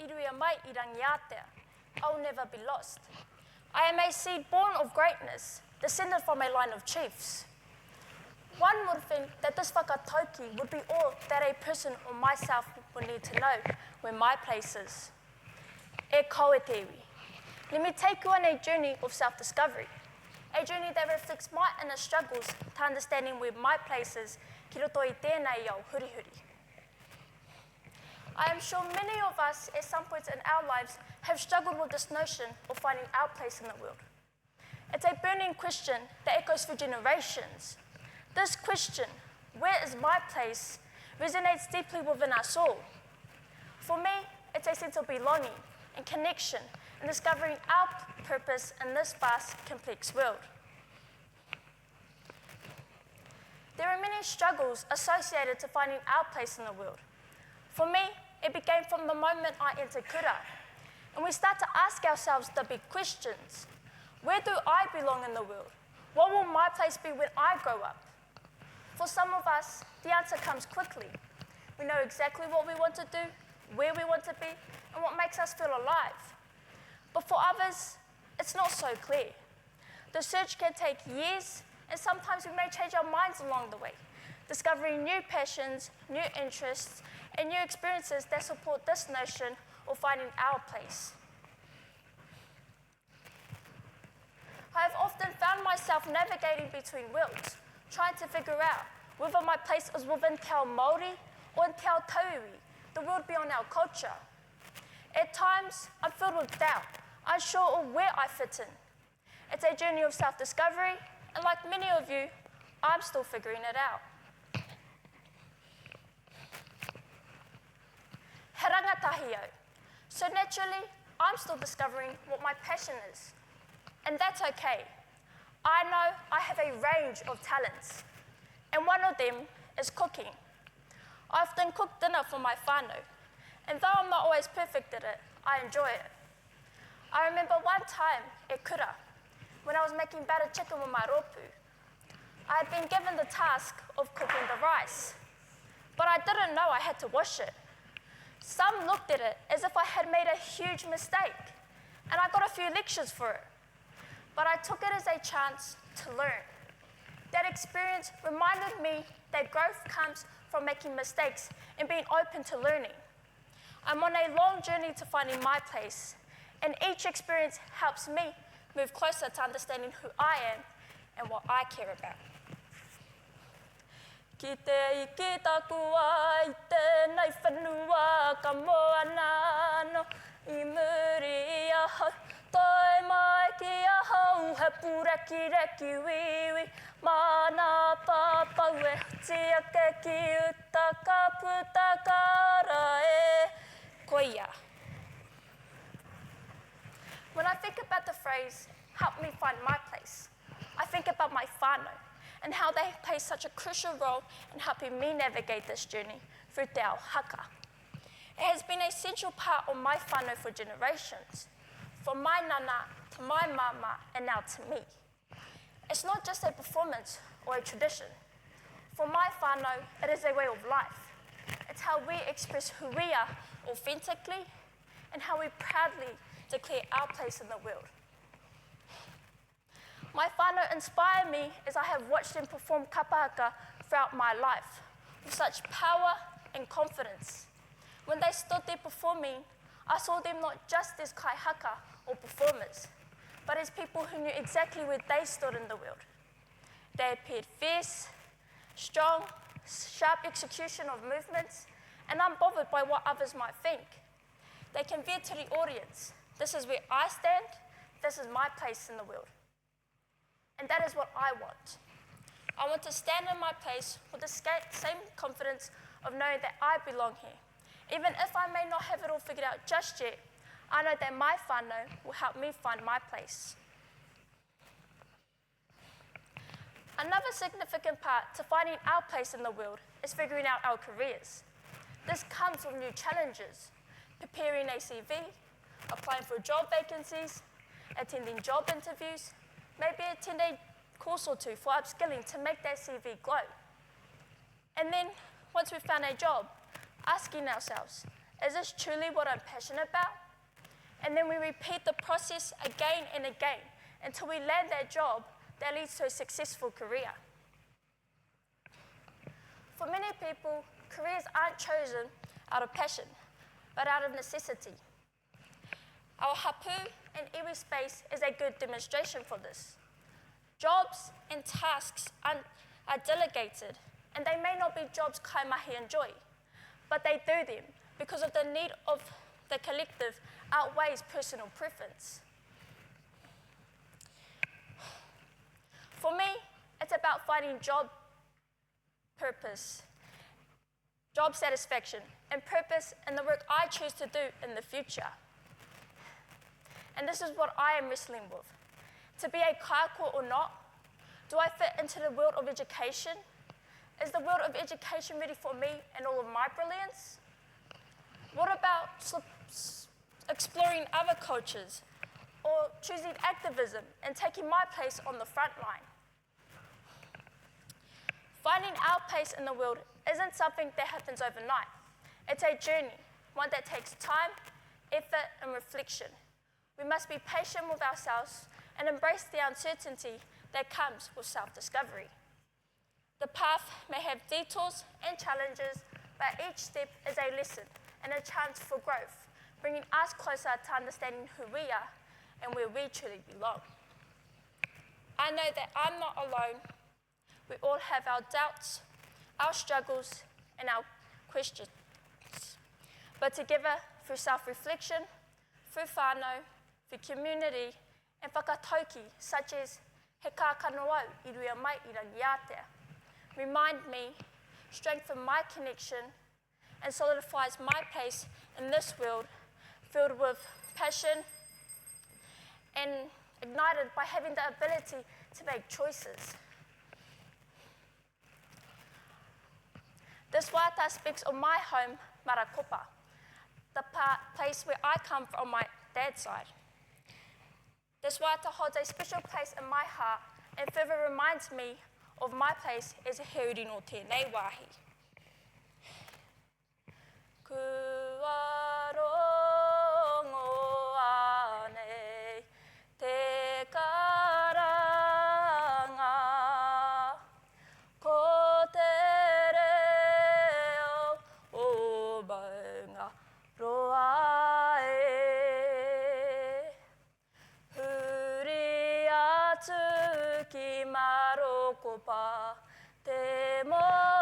hiruia mai I Rangiātea. I'll never be lost. I am a seed born of greatness, descended from a line of chiefs. One would think that this whakatauki would be all that a person or myself would need to know where my place is. E koe te iwi. Let me take you on a journey of self-discovery, a journey that reflects my inner struggles to understanding where my place is ki roto I tēnei au hurihuri. I am sure many of us at some points in our lives have struggled with this notion of finding our place in the world. It's a burning question that echoes for generations. This question, where is my place, resonates deeply within our soul. For me, it's a sense of belonging and connection in discovering our purpose in this vast, complex world. There are many struggles associated to finding our place in the world. For me, it began from the moment I entered Kura, and we start to ask ourselves the big questions. Where do I belong in the world? What will my place be when I grow up? For some of us, the answer comes quickly. We know exactly what we want to do, where we want to be, and what makes us feel alive. But for others, it's not so clear. The search can take years, and sometimes we may change our minds along the way, discovering new passions, new interests, and new experiences that support this notion of finding our place. I have often found myself navigating between worlds, trying to figure out whether my place is within Te Ao Māori or in Te Ao Tauiwi, the world beyond our culture. At times, I'm filled with doubt, unsure of where I fit in. It's a journey of self-discovery, and like many of you, I'm still figuring it out. He rangatahi au. So naturally, I'm still discovering what my passion is. And that's okay. I know I have a range of talents, and one of them is cooking. I often cook dinner for my whānau, and though I'm not always perfect at it, I enjoy it. I remember one time at Kura, when I was making batter chicken with my rōpū. I had been given the task of cooking the rice, but I didn't know I had to wash it. Some looked at it as if I had made a huge mistake, and I got a few lectures for it. But I took it as a chance to learn. That experience reminded me that growth comes from making mistakes and being open to learning. I'm on a long journey to finding my place, and each experience helps me move closer to understanding who I am and what I care about. Ki te iki taku ai tēnei whenua ka moana no I muri ahau. Toi mai ki ahau he pureki reki wiwi. Mana papau e huti ake ki utaka putakara e koia. When I think about the phrase, help me find my place, I think about my whānau and how they play such a crucial role in helping me navigate this journey through te ao haka. It has been a central part of my whānau for generations, from my nana to my mama and now to me. It's not just a performance or a tradition. For my whānau, it is a way of life. It's how we express who we are authentically and how we proudly declare our place in the world. My whānau inspire me as I have watched them perform kapahaka throughout my life with such power and confidence. When they stood there performing, I saw them not just as kaihaka or performers, but as people who knew exactly where they stood in the world. They appeared fierce, strong, sharp execution of movements, and unbothered by what others might think. They conveyed to the audience, this is where I stand, this is my place in the world. And that is what I want. I want to stand in my place with the same confidence of knowing that I belong here. Even if I may not have it all figured out just yet, I know that my whānau will help me find my place. Another significant part to finding our place in the world is figuring out our careers. This comes with new challenges, preparing a CV, applying for job vacancies, attending job interviews, maybe attend a course or two for upskilling to make that CV glow. And then, once we've found a job, asking ourselves, Is this truly what I'm passionate about? And then we repeat the process again and again until we land that job that leads to a successful career. For many people, careers aren't chosen out of passion, but out of necessity. Our hapu and iwi space is a good demonstration for this. Jobs and tasks are delegated, and they may not be jobs kaimahi enjoy, but they do them because of the need of the collective outweighs personal preference. For me, it's about finding job purpose, job satisfaction, and purpose in the work I choose to do in the future. And this is what I am wrestling with. To be a kāko or not, do I fit into the world of education? Is the world of education ready for me and all of my brilliance? What about exploring other cultures or choosing activism and taking my place on the front line? Finding our place in the world isn't something that happens overnight. It's a journey, one that takes time, effort, and reflection. We must be patient with ourselves and embrace the uncertainty that comes with self-discovery. The path may have detours and challenges, but each step is a lesson and a chance for growth, bringing us closer to understanding who we are and where we truly belong. I know that I'm not alone. We all have our doubts, our struggles, and our questions. But together, through self-reflection, through whānau, through community, and whakatauki, such as he Kākano au I rua mai I Rangiātea, remind me, strengthen my connection, and solidifies my place in this world filled with passion and ignited by having the ability to make choices. This waiata speaks of my home, Marakopa, the place where I come from on my dad's side. This waiata holds a special place in my heart and further reminds me of my place as a heuri no tēnei wāhi. Kua rongo ane te karanga, ko te reo o maunga roa e. Huri atu ki Marokopa te mo